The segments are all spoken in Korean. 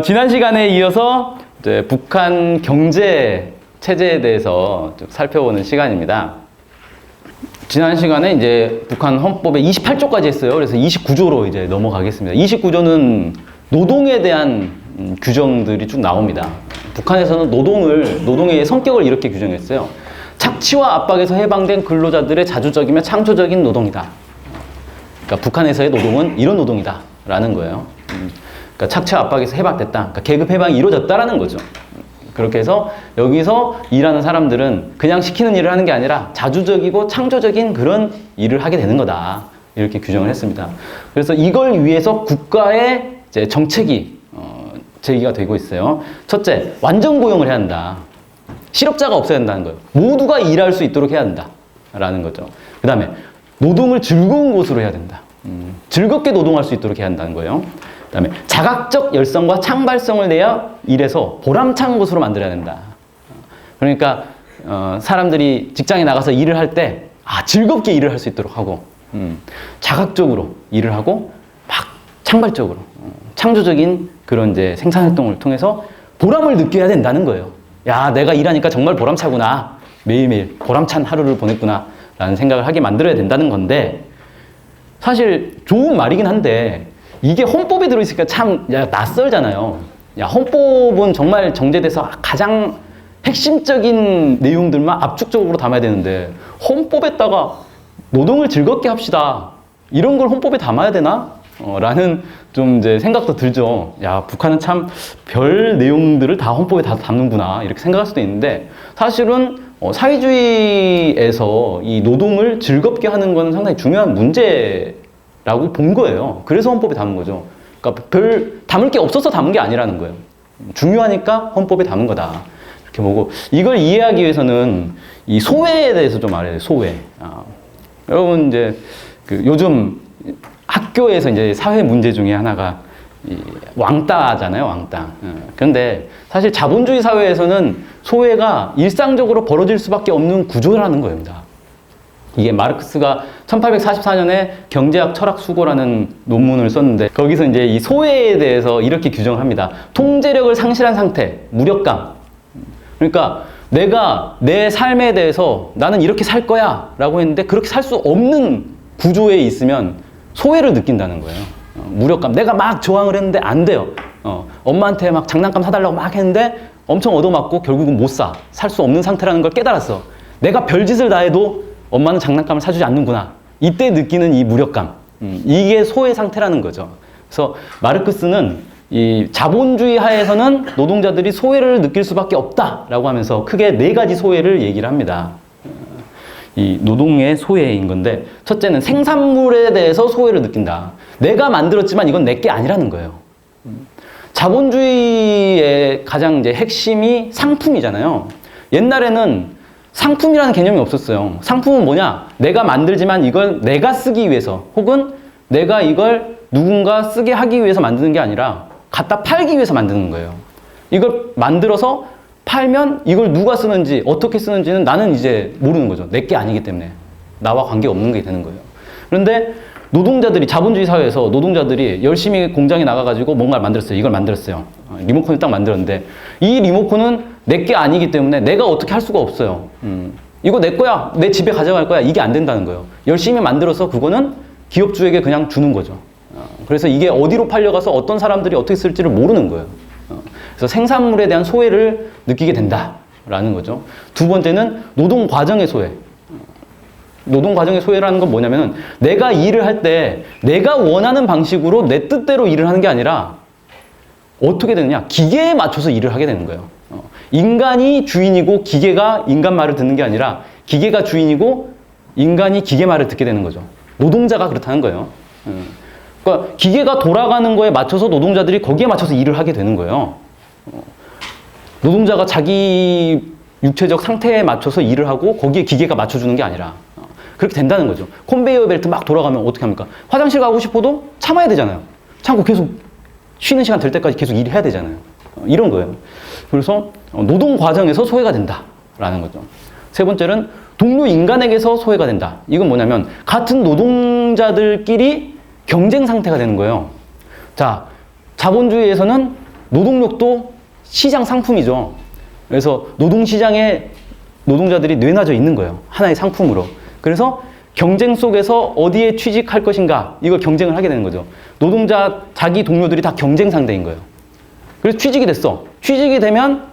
지난 시간에 이어서 이제 북한 경제 체제에 대해서 쭉 살펴보는 시간입니다. 지난 시간에 이제 북한 헌법에 28조까지 했어요. 그래서 29조로 이제 넘어가겠습니다. 29조는 노동에 대한 규정들이 쭉 나옵니다. 북한에서는 노동의 성격을 이렇게 규정했어요. 착취와 압박에서 해방된 근로자들의 자주적이며 창조적인 노동이다. 그러니까 북한에서의 노동은 이런 노동이다 라는 거예요. 그러니까 착취와 압박에서 해방됐다. 그러니까 계급 해방이 이루어졌다라는 거죠. 그렇게 해서 여기서 일하는 사람들은 그냥 시키는 일을 하는 게 아니라 자주적이고 창조적인 그런 일을 하게 되는 거다. 이렇게 규정을 했습니다. 그래서 이걸 위해서 국가의 이제 정책이 제기가 되고 있어요. 첫째, 완전 고용을 해야 한다. 실업자가 없어야 된다는 거예요. 모두가 일할 수 있도록 해야 한다라는 거죠. 그 다음에 노동을 즐거운 곳으로 해야 된다. 즐겁게 노동할 수 있도록 해야 한다는 거예요. 그 다음에 자각적 열성과 창발성을 내야 일에서 보람찬 곳으로 만들어야 된다. 그러니까 사람들이 직장에 나가서 일을 할 때 즐겁게 일을 할 수 있도록 하고 자각적으로 일을 하고 막 창발적으로 창조적인 그런 이제 생산활동을 통해서 보람을 느껴야 된다는 거예요. 야, 내가 일하니까 정말 보람차구나. 매일매일 보람찬 하루를 보냈구나 라는 생각을 하게 만들어야 된다는 건데, 사실 좋은 말이긴 한데 이게 헌법에 들어있으니까 참 낯설잖아요. 헌법은 정말 정제돼서 가장 핵심적인 내용들만 압축적으로 담아야 되는데 헌법에다가 노동을 즐겁게 합시다 이런 걸 헌법에 담아야 되나? 라는 좀 이제 생각도 들죠. 북한은 참 별 내용들을 다 헌법에 다 담는구나 이렇게 생각할 수도 있는데, 사실은 사회주의에서 이 노동을 즐겁게 하는 건 상당히 중요한 문제라고 본 거예요. 그래서 헌법에 담은 거죠. 그러니까 별 담을 게 없어서 담은 게 아니라는 거예요. 중요하니까 헌법에 담은 거다. 이렇게 보고, 이걸 이해하기 위해서는 이 소외에 대해서 좀 알아야 돼요. 소외. 여러분 이제 요즘 학교에서 이제 사회 문제 중에 하나가 이 왕따잖아요, 왕따. 그런데 사실 자본주의 사회에서는 소외가 일상적으로 벌어질 수밖에 없는 구조라는 겁니다. 이게 마르크스가 1844년에 경제학 철학 수고라는 논문을 썼는데, 거기서 이제 이 소외에 대해서 이렇게 규정을 합니다. 통제력을 상실한 상태, 무력감. 그러니까 내가 내 삶에 대해서 나는 이렇게 살 거야 라고 했는데 그렇게 살 수 없는 구조에 있으면 소외를 느낀다는 거예요. 무력감. 내가 막 저항을 했는데 안 돼요. 엄마한테 막 장난감 사달라고 막 했는데 엄청 얻어맞고 결국은 못 사. 살 수 없는 상태라는 걸 깨달았어. 내가 별짓을 다 해도 엄마는 장난감을 사주지 않는구나. 이때 느끼는 이 무력감. 이게 소외 상태라는 거죠. 그래서 마르크스는 이 자본주의 하에서는 노동자들이 소외를 느낄 수밖에 없다라고 하면서 크게 4가지 소외를 얘기를 합니다. 이 노동의 소외인 건데, 첫째는 생산물에 대해서 소외를 느낀다. 내가 만들었지만 이건 내 게 아니라는 거예요. 자본주의의 가장 이제 핵심이 상품이잖아요. 옛날에는 상품이라는 개념이 없었어요. 상품은 뭐냐? 내가 만들지만 이걸 내가 쓰기 위해서, 혹은 내가 이걸 누군가 쓰게 하기 위해서 만드는 게 아니라 갖다 팔기 위해서 만드는 거예요. 이걸 만들어서 팔면 이걸 누가 쓰는지 어떻게 쓰는지는 나는 이제 모르는 거죠. 내 게 아니기 때문에 나와 관계없는 게 되는 거예요. 그런데 노동자들이, 자본주의 사회에서 노동자들이 열심히 공장에 나가가지고 뭔가를 만들었어요. 이걸 만들었어요. 리모컨을 딱 만들었는데 이 리모컨은 내 게 아니기 때문에 내가 어떻게 할 수가 없어요. 이거 내 거야, 내 집에 가져갈 거야, 이게 안 된다는 거예요. 열심히 만들어서 그거는 기업주에게 그냥 주는 거죠. 그래서 이게 어디로 팔려가서 어떤 사람들이 어떻게 쓸지를 모르는 거예요. 그래서 생산물에 대한 소외를 느끼게 된다라는 거죠. 두 번째는 노동 과정의 소외. 노동 과정의 소외라는 건 뭐냐면은 내가 일을 할 때 내가 원하는 방식으로 내 뜻대로 일을 하는 게 아니라 어떻게 되느냐? 기계에 맞춰서 일을 하게 되는 거예요. 인간이 주인이고 기계가 인간 말을 듣는 게 아니라 기계가 주인이고 인간이 기계 말을 듣게 되는 거죠. 노동자가 그렇다는 거예요. 그러니까 기계가 돌아가는 거에 맞춰서 노동자들이 거기에 맞춰서 일을 하게 되는 거예요. 노동자가 자기 육체적 상태에 맞춰서 일을 하고 거기에 기계가 맞춰주는 게 아니라 그렇게 된다는 거죠. 컨베이어 벨트 막 돌아가면 어떻게 합니까? 화장실 가고 싶어도 참아야 되잖아요. 참고 계속 쉬는 시간 될 때까지 계속 일해야 되잖아요. 이런 거예요. 그래서 노동 과정에서 소외가 된다라는 거죠. 세 번째는 동료 인간에게서 소외가 된다. 이건 뭐냐면 같은 노동자들끼리 경쟁 상태가 되는 거예요. 자, 자본주의에서는 노동력도 시장 상품이죠. 그래서 노동시장에 노동자들이 내놔져 있는 거예요. 하나의 상품으로. 그래서 경쟁 속에서 어디에 취직할 것인가 이걸 경쟁을 하게 되는 거죠. 노동자 자기 동료들이 다 경쟁 상대인 거예요. 그래서 취직이 됐어. 취직이 되면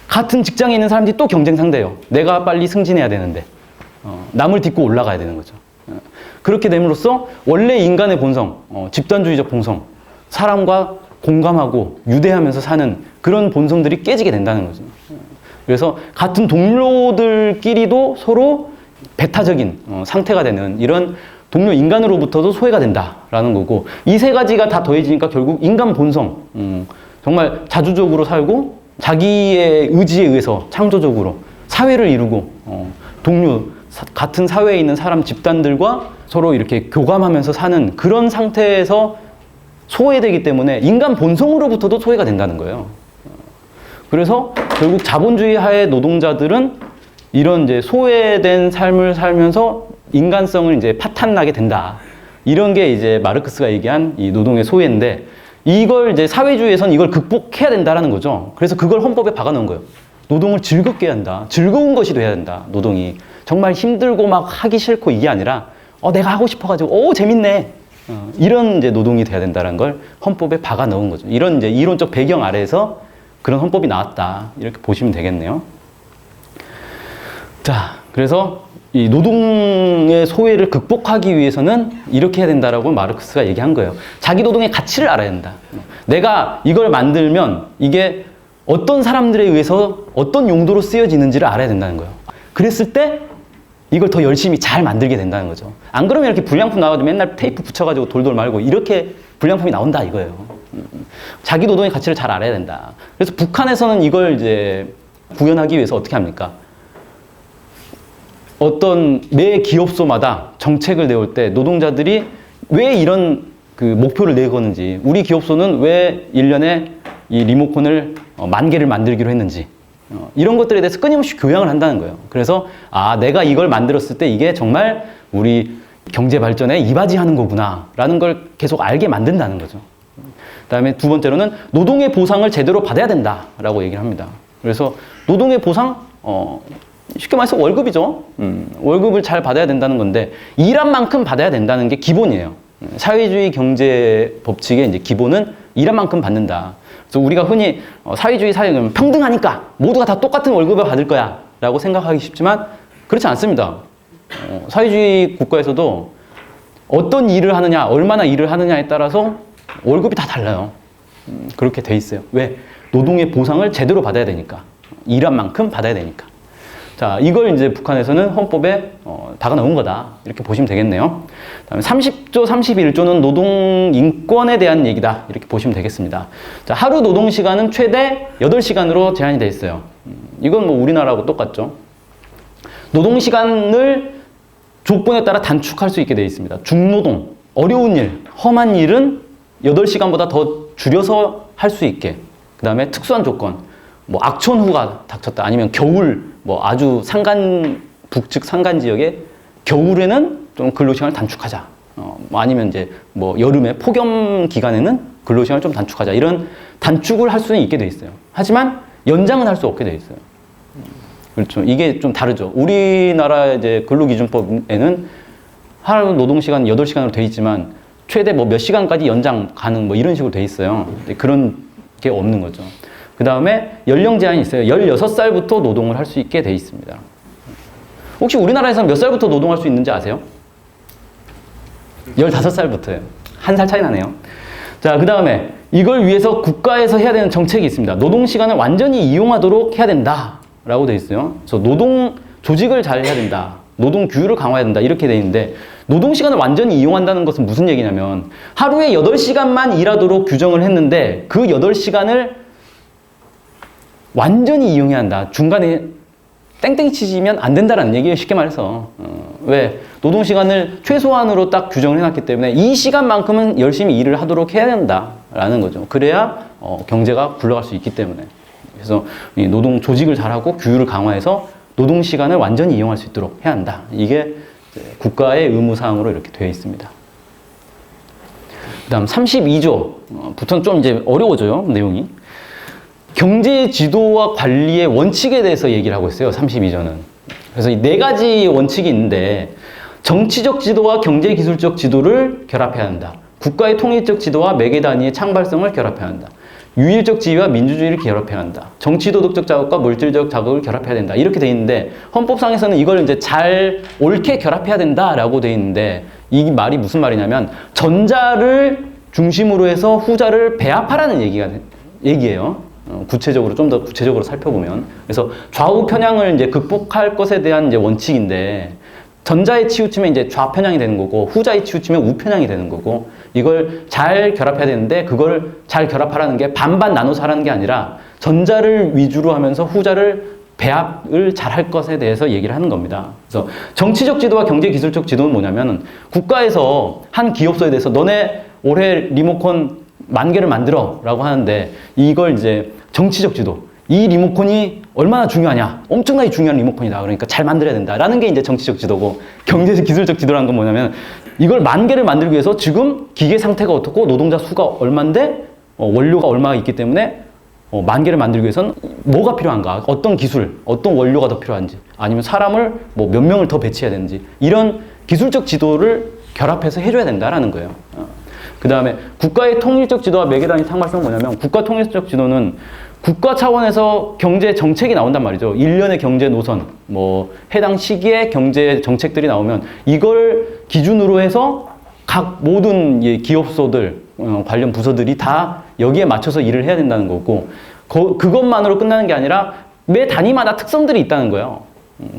같은 직장에 있는 사람들이 또 경쟁 상대예요. 내가 빨리 승진해야 되는데 남을 딛고 올라가야 되는 거죠. 그렇게 됨으로써 원래 인간의 본성, 집단주의적 본성, 사람과 공감하고 유대하면서 사는 그런 본성들이 깨지게 된다는 거죠. 그래서 같은 동료들끼리도 서로 배타적인 상태가 되는 이런 동료 인간으로부터도 소외가 된다라는 거고, 이 세 가지가 다 더해지니까 결국 인간 본성, 정말 자주적으로 살고 자기의 의지에 의해서 창조적으로 사회를 이루고 동료, 같은 사회에 있는 사람 집단들과 서로 이렇게 교감하면서 사는 그런 상태에서 소외되기 때문에 인간 본성으로부터도 소외가 된다는 거예요. 그래서 결국 자본주의 하에 노동자들은 이런 이제 소외된 삶을 살면서 인간성을 이제 파탄나게 된다. 이런 게 이제 마르크스가 얘기한 이 노동의 소외인데, 이걸 이제 사회주의에서는 이걸 극복해야 된다라는 거죠. 그래서 그걸 헌법에 박아 놓은 거예요. 노동을 즐겁게 해야 한다. 즐거운 것이 돼야 된다. 노동이. 정말 힘들고 막 하기 싫고 이게 아니라, 내가 하고 싶어가지고, 재밌네. 이런 이제 노동이 돼야 된다는 걸 헌법에 박아 넣은 거죠. 이런 이제 이론적 배경 아래에서 그런 헌법이 나왔다. 이렇게 보시면 되겠네요. 자, 그래서 이 노동의 소외를 극복하기 위해서는 이렇게 해야 된다라고 마르크스가 얘기한 거예요. 자기 노동의 가치를 알아야 된다. 내가 이걸 만들면 이게 어떤 사람들에 의해서 어떤 용도로 쓰여지는지를 알아야 된다는 거예요. 그랬을 때 이걸 더 열심히 잘 만들게 된다는 거죠. 안 그러면 이렇게 불량품 나와가지고 맨날 테이프 붙여가지고 돌돌 말고 이렇게 불량품이 나온다 이거예요. 자기 노동의 가치를 잘 알아야 된다. 그래서 북한에서는 이걸 이제 구현하기 위해서 어떻게 합니까? 어떤 매 기업소마다 정책을 내올 때 노동자들이 왜 이런 그 목표를 내거는지, 우리 기업소는 왜 1년에 이 리모컨을 10,000개를 만들기로 했는지, 이런 것들에 대해서 끊임없이 교양을 한다는 거예요. 그래서 내가 이걸 만들었을 때 이게 정말 우리 경제 발전에 이바지하는 거구나 라는 걸 계속 알게 만든다는 거죠. 그다음에 두 번째로는 노동의 보상을 제대로 받아야 된다라고 얘기를 합니다. 그래서 노동의 보상, 쉽게 말해서 월급이죠. 월급을 잘 받아야 된다는 건데, 일한 만큼 받아야 된다는 게 기본이에요. 사회주의 경제 법칙의 이제 기본은 일한 만큼 받는다. 그래서 우리가 흔히 사회주의 사회는 평등하니까 모두가 다 똑같은 월급을 받을 거야 라고 생각하기 쉽지만 그렇지 않습니다. 사회주의 국가에서도 어떤 일을 하느냐, 얼마나 일을 하느냐에 따라서 월급이 다 달라요. 그렇게 돼 있어요. 왜? 노동의 보상을 제대로 받아야 되니까. 일한 만큼 받아야 되니까. 자, 이걸 이제 북한에서는 헌법에 박아 넣은 거다. 이렇게 보시면 되겠네요. 다음에 30조, 31조는 노동 인권에 대한 얘기다. 이렇게 보시면 되겠습니다. 자, 하루 노동 시간은 최대 8시간으로 제한이 되어 있어요. 이건 뭐 우리나라하고 똑같죠. 노동 시간을 조건에 따라 단축할 수 있게 되어 있습니다. 중노동, 어려운 일, 험한 일은 8시간보다 더 줄여서 할 수 있게. 그 다음에 특수한 조건, 뭐 악천후가 닥쳤다, 아니면 겨울, 뭐 아주 북측 산간 지역에 겨울에는 좀 근로시간을 단축하자. 아니면 이제 뭐 여름에 폭염 기간에는 근로시간을 좀 단축하자. 이런 단축을 할 수는 있게 돼 있어요. 하지만 연장은 할 수 없게 돼 있어요. 그렇죠. 이게 좀 다르죠. 우리나라 이제 근로기준법에는 하루 노동시간 8시간으로 돼 있지만 최대 뭐 몇 시간까지 연장 가능 뭐 이런 식으로 돼 있어요. 그런 게 없는 거죠. 그 다음에 연령 제한이 있어요. 16살부터 노동을 할 수 있게 돼 있습니다. 혹시 우리나라에서는 몇 살부터 노동할 수 있는지 아세요? 15살부터예요. 한 살 차이 나네요. 자, 그 다음에 이걸 위해서 국가에서 해야 되는 정책이 있습니다. 노동 시간을 완전히 이용하도록 해야 된다 라고 돼 있어요. 그래서 노동 조직을 잘 해야 된다. 노동 규율을 강화해야 된다. 이렇게 돼 있는데, 노동 시간을 완전히 이용한다는 것은 무슨 얘기냐면 하루에 8시간만 일하도록 규정을 했는데 그 8시간을 완전히 이용해야 한다. 중간에 땡땡이 치시면 안 된다라는 얘기예요. 쉽게 말해서. 왜? 노동시간을 최소한으로 딱 규정을 해놨기 때문에 이 시간만큼은 열심히 일을 하도록 해야 된다라는 거죠. 그래야 경제가 굴러갈 수 있기 때문에. 그래서 이 노동 조직을 잘하고 규율을 강화해서 노동시간을 완전히 이용할 수 있도록 해야 한다. 이게 국가의 의무사항으로 이렇게 되어 있습니다. 그다음 32조부터는 좀 이제 어려워져요, 내용이. 경제 지도와 관리의 원칙에 대해서 얘기를 하고 있어요, 32조는. 그래서 이 네 가지 원칙이 있는데, 정치적 지도와 경제 기술적 지도를 결합해야 한다. 국가의 통일적 지도와 매개 단위의 창발성을 결합해야 한다. 유일적 지위와 민주주의를 결합해야 한다. 정치 도덕적 자극과 물질적 자극을 결합해야 된다. 이렇게 돼 있는데, 헌법상에서는 이걸 이제 잘 옳게 결합해야 된다라고 돼 있는데, 이 말이 무슨 말이냐면 전자를 중심으로 해서 후자를 배합하라는 얘기예요. 구체적으로 좀 더 구체적으로 살펴보면, 그래서 좌우 편향을 이제 극복할 것에 대한 이제 원칙인데, 전자에 치우치면 이제 좌편향이 되는 거고, 후자에 치우치면 우편향이 되는 거고, 이걸 잘 결합해야 되는데, 그걸 잘 결합하라는 게 반반 나눠서 하라는 게 아니라 전자를 위주로 하면서 후자를 배합을 잘 할 것에 대해서 얘기를 하는 겁니다. 그래서 정치적 지도와 경제 기술적 지도는 뭐냐면, 국가에서 한 기업소에 대해서 너네 올해 리모컨 10,000개를 만들어 라고 하는데, 이걸 이제 정치적 지도, 이 리모컨이 얼마나 중요하냐, 엄청나게 중요한 리모컨이다, 그러니까 잘 만들어야 된다 라는 게 이제 정치적 지도고, 경제 기술적 지도라는 건 뭐냐면, 이걸 10,000개를 만들기 위해서 지금 기계 상태가 어떻고 노동자 수가 얼만데 원료가 얼마가 있기 때문에 10,000개를 만들기 위해서는 뭐가 필요한가, 어떤 기술, 어떤 원료가 더 필요한지, 아니면 사람을 뭐 몇 명을 더 배치해야 되는지, 이런 기술적 지도를 결합해서 해줘야 된다라는 거예요. 그 다음에 국가의 통일적 지도와 매개단위 창발성은 뭐냐면, 국가 통일적 지도는 국가 차원에서 경제 정책이 나온단 말이죠. 일련의 경제 노선, 뭐 해당 시기에 경제 정책들이 나오면 이걸 기준으로 해서 각 모든 기업소들, 관련 부서들이 다 여기에 맞춰서 일을 해야 된다는 거고, 그것만으로 끝나는 게 아니라 매 단위마다 특성들이 있다는 거예요.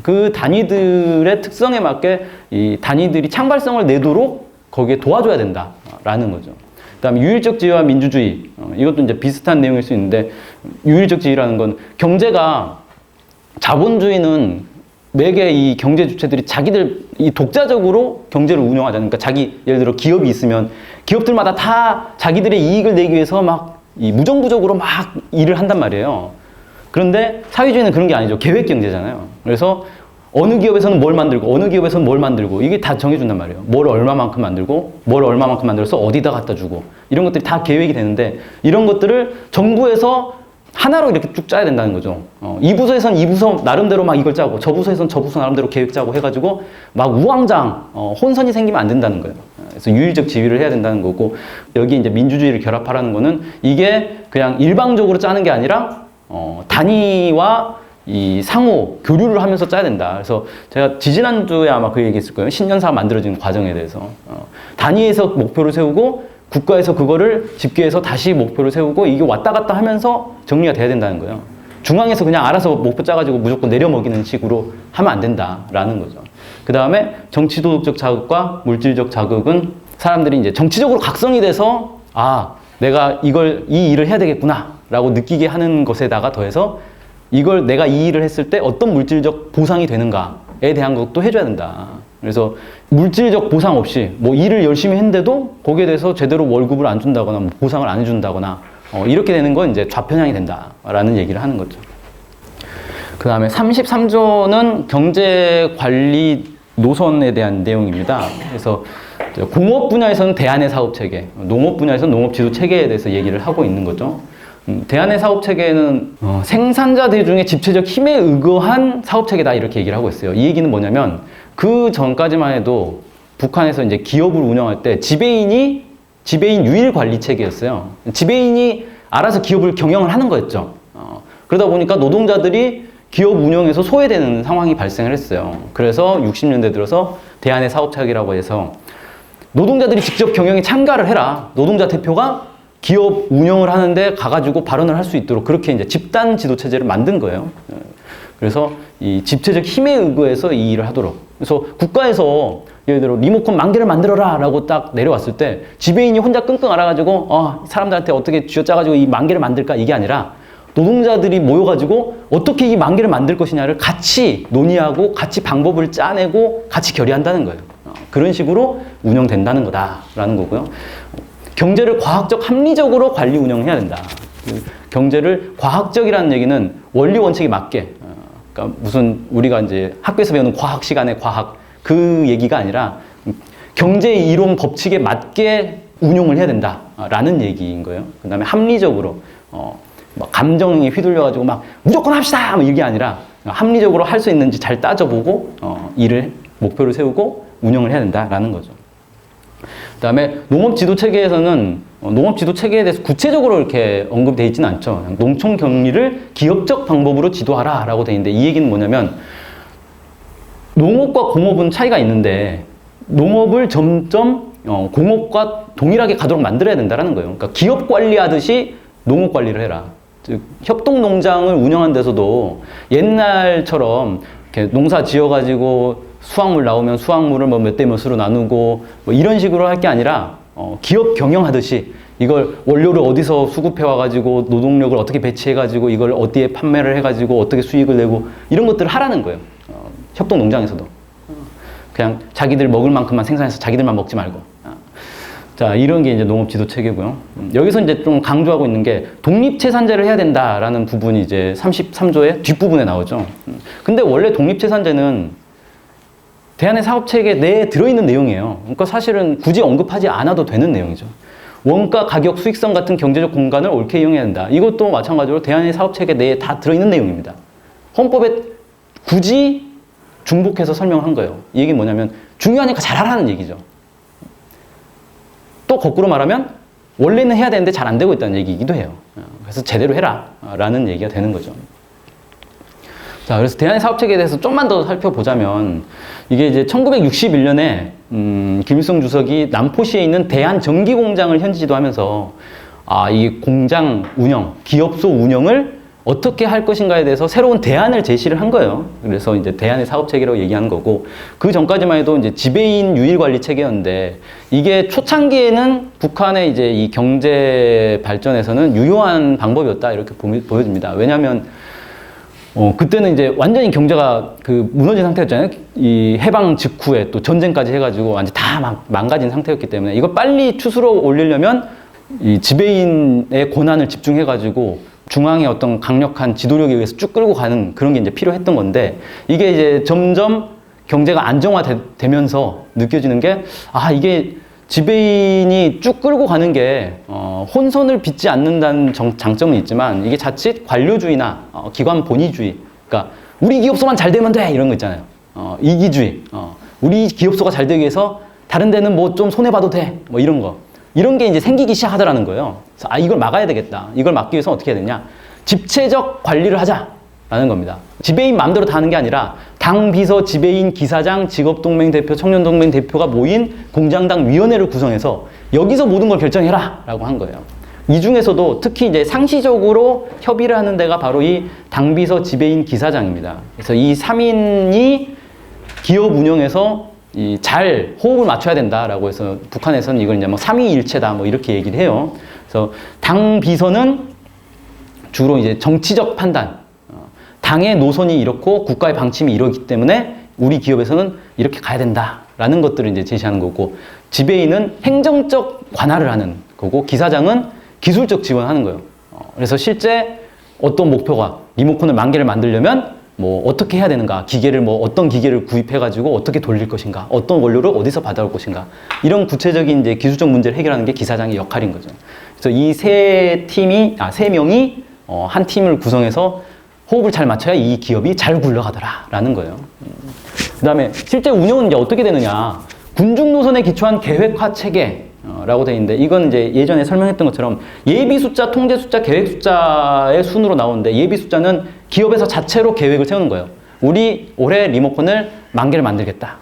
그 단위들의 특성에 맞게 이 단위들이 창발성을 내도록 거기에 도와줘야 된다라는 거죠. 그다음에 유일적 지위와 민주주의, 이것도 이제 비슷한 내용일 수 있는데, 유일적 지위라는 건, 경제가, 자본주의는 매개 이 경제 주체들이 자기들 이 독자적으로 경제를 운영하잖아요. 그러니까 자기, 예를 들어 기업이 있으면 기업들마다 다 자기들의 이익을 내기 위해서 막 이 무정부적으로 막 일을 한단 말이에요. 그런데 사회주의는 그런 게 아니죠. 계획 경제잖아요. 그래서 어느 기업에서는 뭘 만들고, 어느 기업에서는 뭘 만들고, 이게 다 정해준단 말이에요. 뭘 얼마만큼 만들고, 뭘 얼마만큼 만들어서 어디다 갖다 주고, 이런 것들이 다 계획이 되는데, 이런 것들을 정부에서 하나로 이렇게 쭉 짜야 된다는 거죠. 이 부서에선 이 부서 나름대로 막 이걸 짜고, 저 부서에선 저 부서 나름대로 계획 짜고 해가지고 막 우왕좌왕 혼선이 생기면 안 된다는 거예요. 그래서 유일적 지위를 해야 된다는 거고, 여기 이제 민주주의를 결합하라는 거는, 이게 그냥 일방적으로 짜는 게 아니라 단위와 이 상호 교류를 하면서 짜야 된다. 그래서 제가 지지난주에 아마 그 얘기했을 거예요. 신년사가 만들어지는 과정에 대해서. 단위에서 목표를 세우고, 국가에서 그거를 집계해서 다시 목표를 세우고, 이게 왔다 갔다 하면서 정리가 돼야 된다는 거예요. 중앙에서 그냥 알아서 목표 짜가지고 무조건 내려먹이는 식으로 하면 안 된다라는 거죠. 그 다음에 정치도덕적 자극과 물질적 자극은, 사람들이 이제 정치적으로 각성이 돼서, 아, 내가 이 일을 해야 되겠구나 라고 느끼게 하는 것에다가 더해서, 이걸 내가 이 일을 했을 때 어떤 물질적 보상이 되는가에 대한 것도 해줘야 된다. 그래서 물질적 보상 없이 뭐 일을 열심히 했는데도 거기에 대해서 제대로 월급을 안 준다거나 뭐 보상을 안 해준다거나 이렇게 되는 건 이제 좌편향이 된다라는 얘기를 하는 거죠. 그 다음에 33조는 경제관리 노선에 대한 내용입니다. 그래서 공업 분야에서는 대안의 사업체계, 농업 분야에서는 농업지도체계에 대해서 얘기를 하고 있는 거죠. 대안의 사업체계는 생산자 대중의 집체적 힘에 의거한 사업체계다, 이렇게 얘기를 하고 있어요. 이 얘기는 뭐냐면, 그 전까지만 해도 북한에서 이제 기업을 운영할 때 지배인 유일 관리 체계였어요. 지배인이 알아서 기업을 경영을 하는 거였죠. 그러다 보니까 노동자들이 기업 운영에서 소외되는 상황이 발생을 했어요. 그래서 60년대 들어서 대안의 사업체계라고 해서 노동자들이 직접 경영에 참가를 해라. 노동자 대표가 기업 운영을 하는데 가가지고 발언을 할 수 있도록 그렇게 이제 집단 지도 체제를 만든 거예요. 그래서 이 집체적 힘에 의거해서 이 일을 하도록. 그래서 국가에서 예를 들어 리모컨 10,000개를 만들어라 라고 딱 내려왔을 때, 지배인이 혼자 끙끙 앓아가지고 사람들한테 어떻게 쥐어짜가지고 이 10,000개를 만들까, 이게 아니라 노동자들이 모여가지고 어떻게 이 10,000개를 만들 것이냐를 같이 논의하고 같이 방법을 짜내고 같이 결의한다는 거예요. 그런 식으로 운영된다는 거다라는 거고요. 경제를 과학적 합리적으로 관리 운영해야 된다. 경제를 과학적이라는 얘기는 원리 원칙에 맞게, 그러니까 무슨 우리가 이제 학교에서 배우는 과학 시간의 과학, 그 얘기가 아니라 경제 이론 법칙에 맞게 운용을 해야 된다라는 얘기인 거예요. 그 다음에 합리적으로 막 감정이 휘둘려가지고 막 무조건 합시다 뭐 이게 아니라 합리적으로 할 수 있는지 잘 따져보고 일을 목표를 세우고 운영을 해야 된다라는 거죠. 그다음에 농업 지도 체계에서는 농업 지도 체계에 대해서 구체적으로 이렇게 언급되어 있지는 않죠. 농촌 격리를 기업적 방법으로 지도하라라고 되어 있는데 이 얘기는 뭐냐면 농업과 공업은 차이가 있는데 농업을 점점 공업과 동일하게 가도록 만들어야 된다는 거예요. 그러니까 기업 관리하듯이 농업 관리를 해라. 즉 협동농장을 운영한 데서도 옛날처럼 이렇게 농사 지어가지고 수확물 나오면 수확물을 뭐 몇 대 몇으로 나누고 뭐 이런 식으로 할 게 아니라 기업 경영하듯이 이걸 원료를 어디서 수급해 와가지고 노동력을 어떻게 배치해가지고 이걸 어디에 판매를 해가지고 어떻게 수익을 내고 이런 것들을 하라는 거예요. 협동농장에서도 그냥 자기들 먹을 만큼만 생산해서 자기들만 먹지 말고. 자, 이런 게 이제 농업 지도 체계고요. 여기서 이제 좀 강조하고 있는 게 독립채산제를 해야 된다라는 부분이 이제 33조의 뒷부분에 나오죠. 근데 원래 독립채산제는 대한의 사업체계 내에 들어있는 내용이에요. 그러니까 사실은 굳이 언급하지 않아도 되는 내용이죠. 원가, 가격, 수익성 같은 경제적 공간을 옳게 이용해야 한다. 이것도 마찬가지로 대한의 사업체계 내에 다 들어있는 내용입니다. 헌법에 굳이 중복해서 설명을 한 거예요. 이 얘기는 뭐냐면 중요하니까 잘하라는 얘기죠. 또 거꾸로 말하면 원래는 해야 되는데 잘 안 되고 있다는 얘기이기도 해요. 그래서 제대로 해라 라는 얘기가 되는 거죠. 자, 그래서 대한의 사업체계에 대해서 좀만 더 살펴보자면 이게 이제 1961년에 김일성 주석이 남포시에 있는 대한전기공장을 현지 지도하면서 이 공장 운영, 기업소 운영을 어떻게 할 것인가에 대해서 새로운 대안을 제시를 한 거예요. 그래서 이제 대안의 사업체계라고 얘기한 거고, 그 전까지만 해도 이제 지배인 유일관리 체계였는데, 이게 초창기에는 북한의 이제 이 경제 발전에서는 유효한 방법이었다, 이렇게 보여집니다. 왜냐하면, 그때는 이제 완전히 경제가 무너진 상태였잖아요. 이 해방 직후에 또 전쟁까지 해가지고 완전 다 막 망가진 상태였기 때문에, 이걸 빨리 추스러 올리려면 이 지배인의 권한을 집중해가지고 중앙의 어떤 강력한 지도력에 의해서 쭉 끌고 가는 그런 게 이제 필요했던 건데, 이게 이제 점점 경제가 안정화되면서 느껴지는 게, 이게 지배인이 쭉 끌고 가는 게 혼선을 빚지 않는다는 장점은 있지만, 이게 자칫 관료주의나 기관 본위주의, 그러니까 우리 기업소만 잘 되면 돼 이런 거 있잖아요. 이기주의, 우리 기업소가 잘 되기 위해서 다른 데는 뭐 좀 손해봐도 돼, 뭐 이런 게 이제 생기기 시작하더라는 거예요. 그래서 이걸 막아야 되겠다. 이걸 막기 위해서 어떻게 해야 되냐? 집체적 관리를 하자라는 겁니다. 지배인 마음대로 다 하는 게 아니라 당, 비서, 지배인, 기사장, 직업동맹 대표, 청년동맹 대표가 모인 공장당 위원회를 구성해서 여기서 모든 걸 결정해라 라고 한 거예요. 이 중에서도 특히 이제 상시적으로 협의를 하는 데가 바로 이 당, 비서, 지배인, 기사장입니다. 그래서 이 3인이 기업 운영에서 잘 호흡을 맞춰야 된다라고 해서 북한에서는 이걸 이제 뭐 삼위일체다 뭐 이렇게 얘기를 해요. 그래서 당 비서는 주로 이제 정치적 판단, 당의 노선이 이렇고 국가의 방침이 이러기 때문에 우리 기업에서는 이렇게 가야 된다라는 것들을 이제 제시하는 거고, 지배인은 행정적 관할을 하는 거고, 기사장은 기술적 지원하는 거예요. 그래서 실제 어떤 목표가 리모컨을 10,000개를 만들려면 뭐 어떻게 해야 되는가, 기계를 뭐 어떤 기계를 구입해가지고 어떻게 돌릴 것인가, 어떤 원료를 어디서 받아올 것인가, 이런 구체적인 이제 기술적 문제를 해결하는 게 기사장의 역할인 거죠. 그래서 이 세 명이 한 팀을 구성해서 호흡을 잘 맞춰야 이 기업이 잘 굴러가더라라는 거예요. 그 다음에 실제 운영은 이제 어떻게 되느냐, 군중 노선에 기초한 계획화 체계라고 되어 있는데, 이건 이제 예전에 설명했던 것처럼 예비 숫자, 통제 숫자, 계획 숫자의 순으로 나오는데, 예비 숫자는 기업에서 자체로 계획을 세우는 거예요. 우리 올해 리모컨을 10,000개를 만들겠다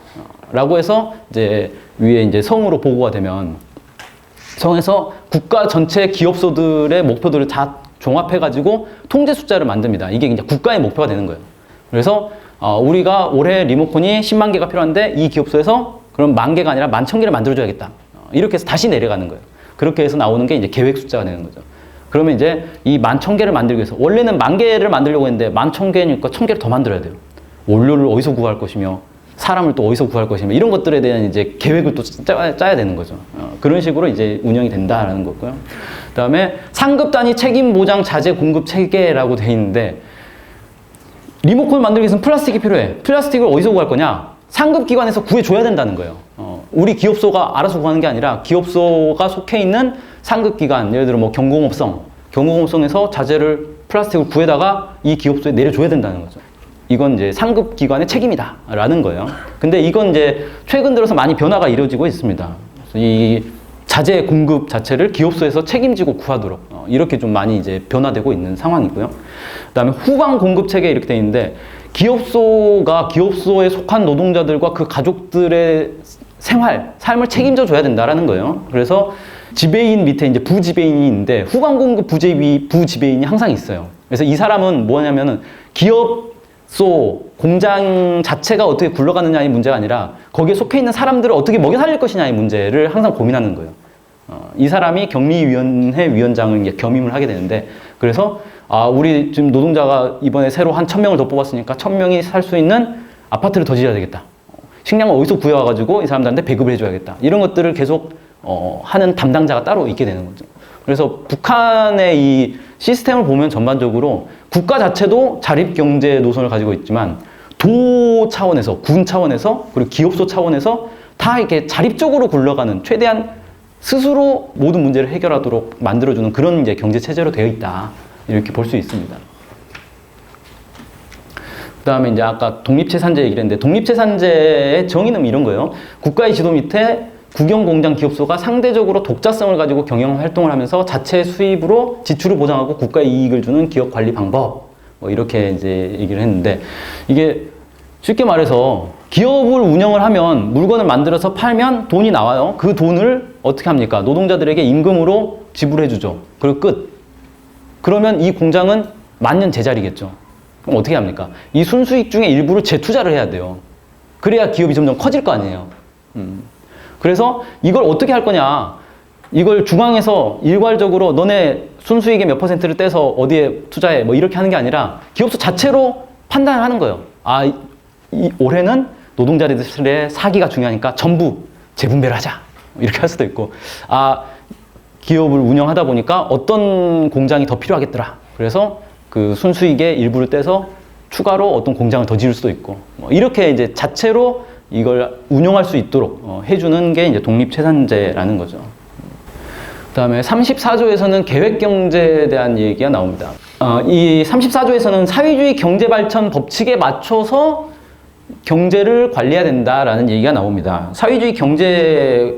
라고 해서 이제 위에 이제 성으로 보고가 되면 성에서 국가 전체 기업소들의 목표들을 다 종합해가지고 통제 숫자를 만듭니다. 이게 이제 국가의 목표가 되는 거예요. 그래서 우리가 올해 리모컨이 10만 개가 필요한데 이 기업소에서 그럼 10,000개가 아니라 11,000개를 만들어줘야겠다. 이렇게 해서 다시 내려가는 거예요. 그렇게 해서 나오는 게 이제 계획 숫자가 되는 거죠. 그러면 이제 이 11,000개를 만들기 위해서, 원래는 10,000개를 만들려고 했는데 11,000개니까 1,000개를 더 만들어야 돼요. 원료를 어디서 구할 것이며, 사람을 또 어디서 구할 것이며, 이런 것들에 대한 이제 계획을 또 짜야 되는 거죠. 그런 식으로 이제 운영이 된다라는 거고요. 그 다음에 상급 단위 책임 보장 자재 공급 체계라고 돼 있는데, 리모컨을 만들기 위해서는 플라스틱이 필요해. 플라스틱을 어디서 구할 거냐? 상급 기관에서 구해줘야 된다는 거예요. 우리 기업소가 알아서 구하는 게 아니라 기업소가 속해 있는 상급기관, 예를 들어 뭐 경공업성에서 자재를 플라스틱을 구해다가 이 기업소에 내려줘야 된다는 거죠. 이건 이제 상급기관의 책임이다라는 거예요. 근데 이건 이제 최근 들어서 많이 변화가 이루어지고 있습니다. 이 자재 공급 자체를 기업소에서 책임지고 구하도록 이렇게 좀 많이 이제 변화되고 있는 상황이고요. 그다음에 후방 공급 체계 이렇게 돼 있는데 기업소가 기업소에 속한 노동자들과 그 가족들의 삶을 책임져 줘야 된다라는 거예요. 그래서 지배인 밑에 이제 부지배인이 있는데 후방 공급 부지배인이 항상 있어요. 그래서 이 사람은 뭐냐면은 기업소 공장 자체가 어떻게 굴러가느냐의 문제가 아니라 거기에 속해 있는 사람들을 어떻게 먹여 살릴 것이냐의 문제를 항상 고민하는 거예요. 이 사람이 격리위원회 위원장을 이제 겸임을 하게 되는데 그래서 우리 지금 노동자가 이번에 새로 한 1,000명을 더 뽑았으니까 1,000명이 살 수 있는 아파트를 더 지어야 되겠다. 식량을 어디서 구해와가지고 이 사람들한테 배급을 해줘야겠다. 이런 것들을 계속 하는 담당자가 따로 있게 되는 거죠. 그래서 북한의 이 시스템을 보면 전반적으로 국가 자체도 자립경제 노선을 가지고 있지만 도 차원에서, 군 차원에서, 그리고 기업소 차원에서 다 이렇게 자립적으로 굴러가는 최대한 스스로 모든 문제를 해결하도록 만들어주는 그런 이제 경제체제로 되어 있다. 이렇게 볼 수 있습니다. 그 다음에 이제 아까 독립채산제 얘기를 했는데 독립채산제의 정의는 이런 거예요. 국가의 지도 밑에 국영공장 기업소가 상대적으로 독자성을 가지고 경영 활동을 하면서 자체 수입으로 지출을 보장하고 국가에 이익을 주는 기업 관리 방법. 뭐 이렇게 이제 얘기를 했는데 이게 쉽게 말해서 기업을 운영을 하면 물건을 만들어서 팔면 돈이 나와요. 그 돈을 어떻게 합니까? 노동자들에게 임금으로 지불해 주죠. 그리고 끝. 그러면 이 공장은 만년 제자리겠죠. 그럼 어떻게 합니까? 이 순수익 중에 일부를 재투자를 해야 돼요. 그래야 기업이 점점 커질 거 아니에요. 그래서 이걸 어떻게 할 거냐? 이걸 중앙에서 일괄적으로 너네 순수익의 몇 %를 떼서 어디에 투자해 뭐 이렇게 하는 게 아니라 기업소 자체로 판단을 하는 거예요. 올해는 노동자들의 사기가 중요하니까 전부 재분배를 하자. 이렇게 할 수도 있고 기업을 운영하다 보니까 어떤 공장이 더 필요하겠더라. 그래서 그 순수익의 일부를 떼서 추가로 어떤 공장을 더 지을 수도 있고 뭐 이렇게 이제 자체로 이걸 운영할 수 있도록 해주는 게 이제 독립채산제라는 거죠. 그 다음에 34조에서는 계획경제에 대한 얘기가 나옵니다. 이 34조에서는 사회주의 경제발전 법칙에 맞춰서 경제를 관리해야 된다라는 얘기가 나옵니다. 사회주의 경제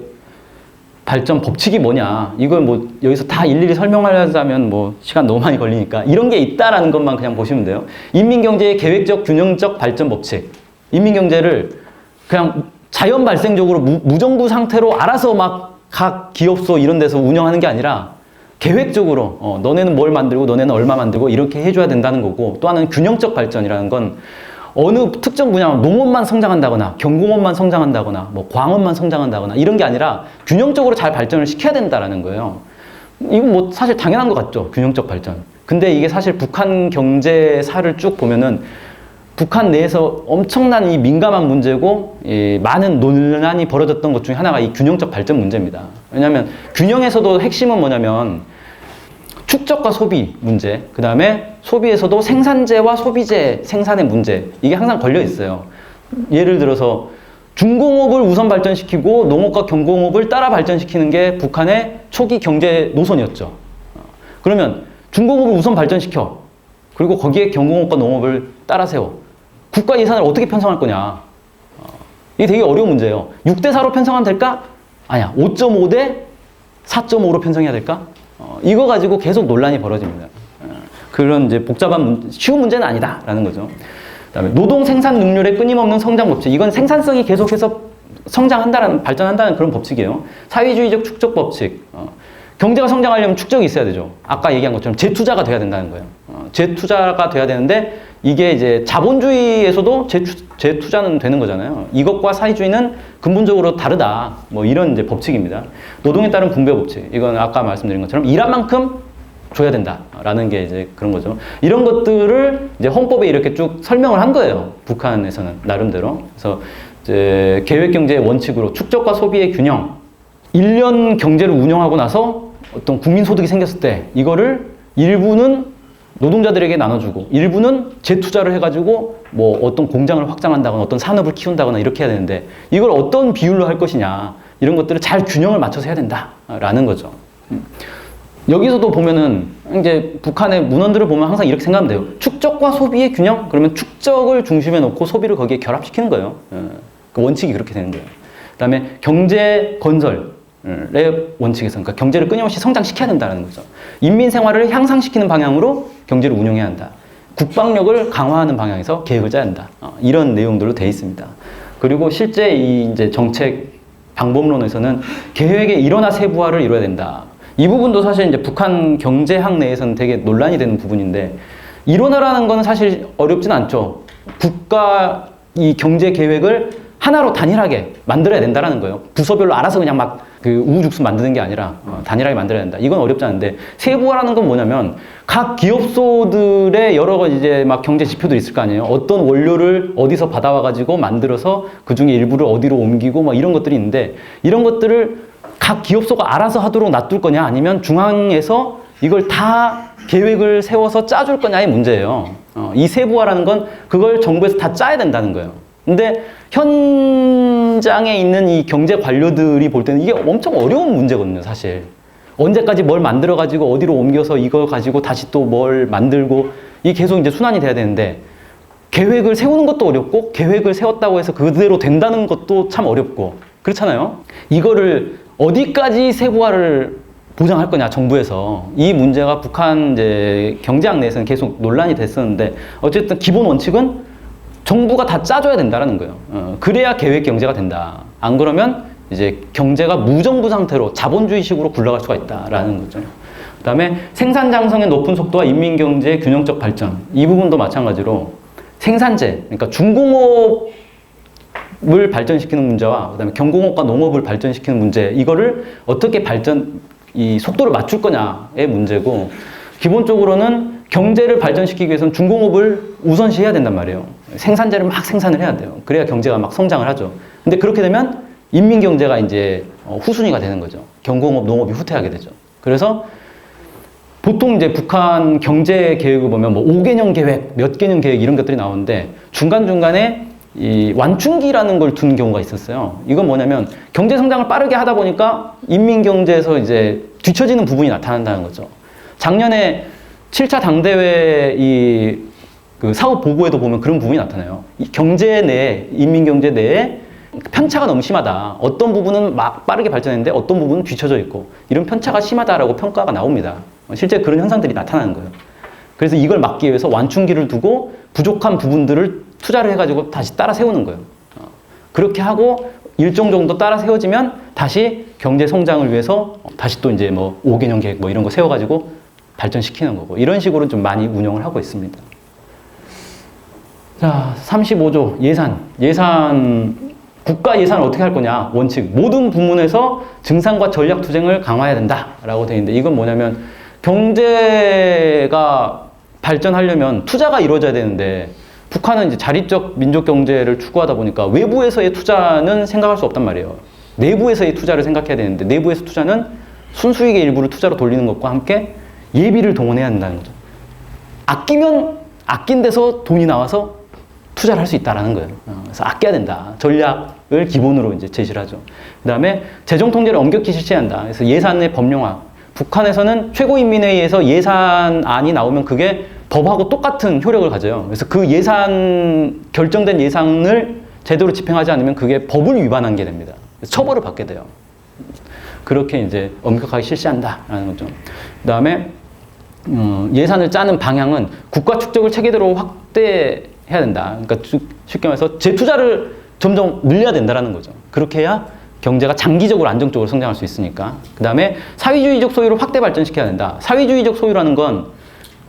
발전 법칙이 뭐냐? 이걸 뭐 여기서 다 일일이 설명하자면 뭐 시간 너무 많이 걸리니까 이런 게 있다라는 것만 그냥 보시면 돼요. 인민경제의 계획적 균형적 발전 법칙. 인민경제를 그냥 자연 발생적으로 무정부 상태로 알아서 막 각 기업소 이런 데서 운영하는 게 아니라 계획적으로 너네는 뭘 만들고 너네는 얼마 만들고 이렇게 해줘야 된다는 거고 또 하나는 균형적 발전이라는 건 어느 특정 분야, 농업만 성장한다거나 경공업만 성장한다거나 뭐 광업만 성장한다거나 이런 게 아니라 균형적으로 잘 발전을 시켜야 된다라는 거예요. 이건 뭐 사실 당연한 것 같죠. 균형적 발전. 근데 이게 사실 북한 경제사를 쭉 보면은 북한 내에서 엄청난 이 민감한 문제고 많은 논란이 벌어졌던 것 중에 하나가 이 균형적 발전 문제입니다. 왜냐하면 균형에서도 핵심은 뭐냐면 축적과 소비 문제, 그 다음에 소비에서도 생산재와 소비재 생산의 문제, 이게 항상 걸려 있어요. 예를 들어서 중공업을 우선 발전시키고 농업과 경공업을 따라 발전시키는 게 북한의 초기 경제 노선이었죠. 그러면 중공업을 우선 발전시켜. 그리고 거기에 경공업과 농업을 따라 세워. 국가 예산을 어떻게 편성할 거냐. 이게 되게 어려운 문제예요. 6대4로 편성하면 될까? 아니야. 5.5 대 4.5로 편성해야 될까? 이거 가지고 계속 논란이 벌어집니다. 그런 이제 복잡한, 쉬운 문제는 아니다라는 거죠. 그다음에 노동 생산 능률의 끊임없는 성장 법칙. 이건 생산성이 계속해서 발전한다는 그런 법칙이에요. 사회주의적 축적 법칙. 경제가 성장하려면 축적이 있어야 되죠. 아까 얘기한 것처럼 재투자가 돼야 된다는 거예요. 재투자가 돼야 되는데 이게 이제 자본주의에서도 재투자는 되는 거잖아요. 이것과 사회주의는 근본적으로 다르다. 뭐 이런 이제 법칙입니다. 노동에 따른 분배 법칙. 이건 아까 말씀드린 것처럼 일한 만큼 줘야 된다라는 게 이제 그런 거죠. 이런 것들을 이제 헌법에 이렇게 쭉 설명을 한 거예요. 북한에서는 나름대로. 그래서 이제 계획경제의 원칙으로 축적과 소비의 균형. 1년 경제를 운영하고 나서 어떤 국민소득이 생겼을 때 이거를 일부는 노동자들에게 나눠주고 일부는 재투자를 해가지고 뭐 어떤 공장을 확장한다거나 어떤 산업을 키운다거나 이렇게 해야 되는데 이걸 어떤 비율로 할 것이냐 이런 것들을 잘 균형을 맞춰서 해야 된다라는 거죠. 여기서도 보면은 이제 북한의 문헌들을 보면 항상 이렇게 생각하면 돼요. 축적과 소비의 균형? 그러면 축적을 중심에 놓고 소비를 거기에 결합시키는 거예요. 그 원칙이 그렇게 되는 거예요. 그 다음에 경제 건설의 원칙에서, 그러니까 경제를 끊임없이 성장시켜야 된다는 거죠. 인민 생활을 향상시키는 방향으로 경제를 운영해야 한다. 국방력을 강화하는 방향에서 계획을 짜야 한다. 이런 내용들로 되어 있습니다. 그리고 실제 이 이제 정책 방법론에서는 계획의 일원화 세부화를 이뤄야 된다. 이 부분도 사실 이제 북한 경제학 내에서는 되게 논란이 되는 부분인데, 일원화라는 건 사실 어렵진 않죠. 국가 이 경제 계획을 하나로 단일하게 만들어야 된다는 거예요. 부서별로 알아서 그냥 막 그 우후죽순 만드는 게 아니라 단일하게 만들어야 된다. 이건 어렵지 않은데, 세부화라는 건 뭐냐면 각 기업소들의 여러 가지 이제 막 경제 지표들이 있을 거 아니에요. 어떤 원료를 어디서 받아와 가지고 만들어서 그 중에 일부를 어디로 옮기고 막 이런 것들이 있는데, 이런 것들을 각 기업소가 알아서 하도록 놔둘 거냐, 아니면 중앙에서 이걸 다 계획을 세워서 짜줄 거냐의 문제예요. 이 세부화라는 건 그걸 정부에서 다 짜야 된다는 거예요. 근데 현장에 있는 이 경제 관료들이 볼 때는 이게 엄청 어려운 문제거든요, 사실. 언제까지 뭘 만들어가지고 어디로 옮겨서 이걸 가지고 다시 또 뭘 만들고, 이게 계속 이제 순환이 돼야 되는데, 계획을 세우는 것도 어렵고, 계획을 세웠다고 해서 그대로 된다는 것도 참 어렵고, 그렇잖아요? 이거를 어디까지 세부화를 보장할 거냐, 정부에서. 이 문제가 북한 이제 경제학 내에서는 계속 논란이 됐었는데, 어쨌든 기본 원칙은 정부가 다 짜줘야 된다는 거예요. 그래야 계획 경제가 된다. 안 그러면 이제 경제가 무정부 상태로 자본주의식으로 굴러갈 수가 있다라는 거죠. 그 다음에 생산 장성의 높은 속도와 인민 경제의 균형적 발전. 이 부분도 마찬가지로 생산재, 그러니까 중공업을 발전시키는 문제와 그다음에 경공업과 농업을 발전시키는 문제, 이거를 어떻게 이 속도를 맞출 거냐의 문제고, 기본적으로는 경제를 발전시키기 위해서는 중공업을 우선시해야 된단 말이에요. 생산재를 막 생산을 해야 돼요. 그래야 경제가 막 성장을 하죠. 근데 그렇게 되면 인민 경제가 이제 후순위가 되는 거죠. 경공업, 농업이 후퇴하게 되죠. 그래서 보통 이제 북한 경제 계획을 보면 뭐 5개년 계획, 몇 개년 계획 이런 것들이 나오는데, 중간중간에 이 완충기라는 걸 둔 경우가 있었어요. 이건 뭐냐면 경제 성장을 빠르게 하다 보니까 인민 경제에서 이제 뒤처지는 부분이 나타난다는 거죠. 작년에 7차 당대회 그 사업 보고에도 보면 그런 부분이 나타나요. 이 경제 내에, 인민 경제 내에 편차가 너무 심하다. 어떤 부분은 막 빠르게 발전했는데 어떤 부분은 뒤처져 있고, 이런 편차가 심하다라고 평가가 나옵니다. 실제 그런 현상들이 나타나는 거예요. 그래서 이걸 막기 위해서 완충기를 두고 부족한 부분들을 투자를 해가지고 다시 따라 세우는 거예요. 그렇게 하고 일정 정도 따라 세워지면 다시 경제 성장을 위해서 다시 또 이제 뭐 5개년 계획 뭐 이런 거 세워가지고 발전시키는 거고, 이런 식으로 좀 많이 운영을 하고 있습니다. 자, 35조 예산, 국가 예산을 어떻게 할 거냐 원칙. 모든 부문에서 증산과 전략 투쟁을 강화해야 된다라고 되어 있는데, 이건 뭐냐면 경제가 발전하려면 투자가 이루어져야 되는데, 북한은 이제 자립적 민족 경제를 추구하다 보니까 외부에서의 투자는 생각할 수 없단 말이에요. 내부에서의 투자를 생각해야 되는데, 내부에서 투자는 순수익의 일부를 투자로 돌리는 것과 함께 예비를 동원해야 한다는 거죠. 아끼면 아낀 데서 돈이 나와서 투자를 할 수 있다라는 거예요. 그래서 아껴야 된다. 전략을 기본으로 이제 제시를 하죠. 그 다음에 재정 통제를 엄격히 실시해야 한다. 그래서 예산의 법령화. 북한에서는 최고인민회의에서 예산안이 나오면 그게 법하고 똑같은 효력을 가져요. 그래서 그 결정된 예산을 제대로 집행하지 않으면 그게 법을 위반한 게 됩니다. 그래서 처벌을 받게 돼요. 그렇게 이제 엄격하게 실시한다라는 거죠. 그 다음에 예산을 짜는 방향은 국가 축적을 체계대로 확대해야 된다. 그러니까 쉽게 말해서 재투자를 점점 늘려야 된다라는 거죠. 그렇게 해야 경제가 장기적으로 안정적으로 성장할 수 있으니까. 그 다음에 사회주의적 소유를 확대 발전시켜야 된다. 사회주의적 소유라는 건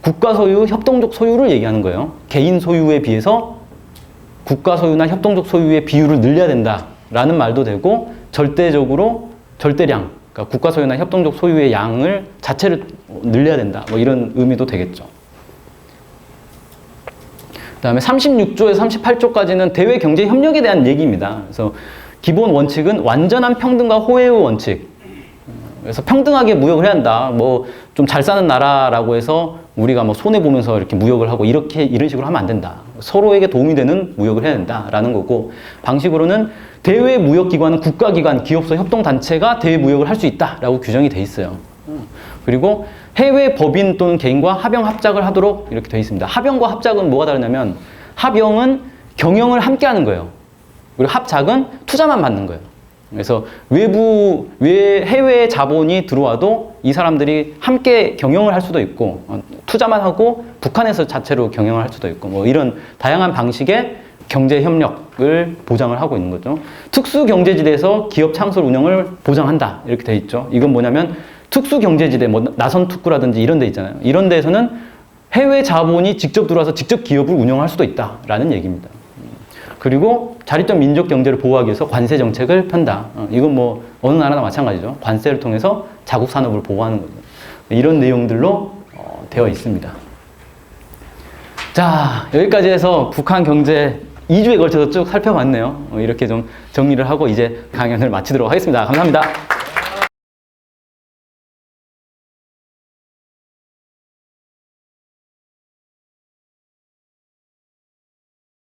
국가 소유, 협동적 소유를 얘기하는 거예요. 개인 소유에 비해서 국가 소유나 협동적 소유의 비율을 늘려야 된다라는 말도 되고, 절대량, 그러니까 국가 소유나 협동적 소유의 양을 자체를 늘려야 된다. 뭐 이런 의미도 되겠죠. 그 다음에 36조에서 38조까지는 대외 경제 협력에 대한 얘기입니다. 그래서 기본 원칙은 완전한 평등과 호혜의 원칙. 그래서 평등하게 무역을 해야 한다. 뭐 좀 잘 사는 나라라고 해서 우리가 뭐 손해 보면서 이렇게 무역을 하고 이런 식으로 하면 안 된다. 서로에게 도움이 되는 무역을 해야 된다라는 거고, 방식으로는 대외 무역 기관은 국가기관, 기업소, 협동단체가 대외 무역을 할 수 있다라고 규정이 돼 있어요. 그리고 해외 법인 또는 개인과 합영 합작을 하도록 이렇게 돼 있습니다. 합영과 합작은 뭐가 다르냐면, 합영은 경영을 함께 하는 거예요. 그리고 합작은 투자만 받는 거예요. 그래서 해외 자본이 들어와도 이 사람들이 함께 경영을 할 수도 있고, 투자만 하고 북한에서 자체로 경영을 할 수도 있고, 뭐 이런 다양한 방식의 경제 협력을 보장을 하고 있는 거죠. 특수경제지대에서 기업 창설 운영을 보장한다. 이렇게 돼 있죠. 이건 뭐냐면 특수경제지대, 뭐 나선 특구라든지 이런 데 있잖아요. 이런 데에서는 해외 자본이 직접 들어와서 직접 기업을 운영할 수도 있다라는 얘기입니다. 그리고 자립적 민족 경제를 보호하기 위해서 관세 정책을 편다. 이건 뭐 어느 나라나 마찬가지죠. 관세를 통해서 자국 산업을 보호하는 거죠. 이런 내용들로 되어 있습니다. 자, 여기까지 해서 북한 경제 2주에 걸쳐서 쭉 살펴봤네요. 이렇게 좀 정리를 하고 이제 강연을 마치도록 하겠습니다. 감사합니다.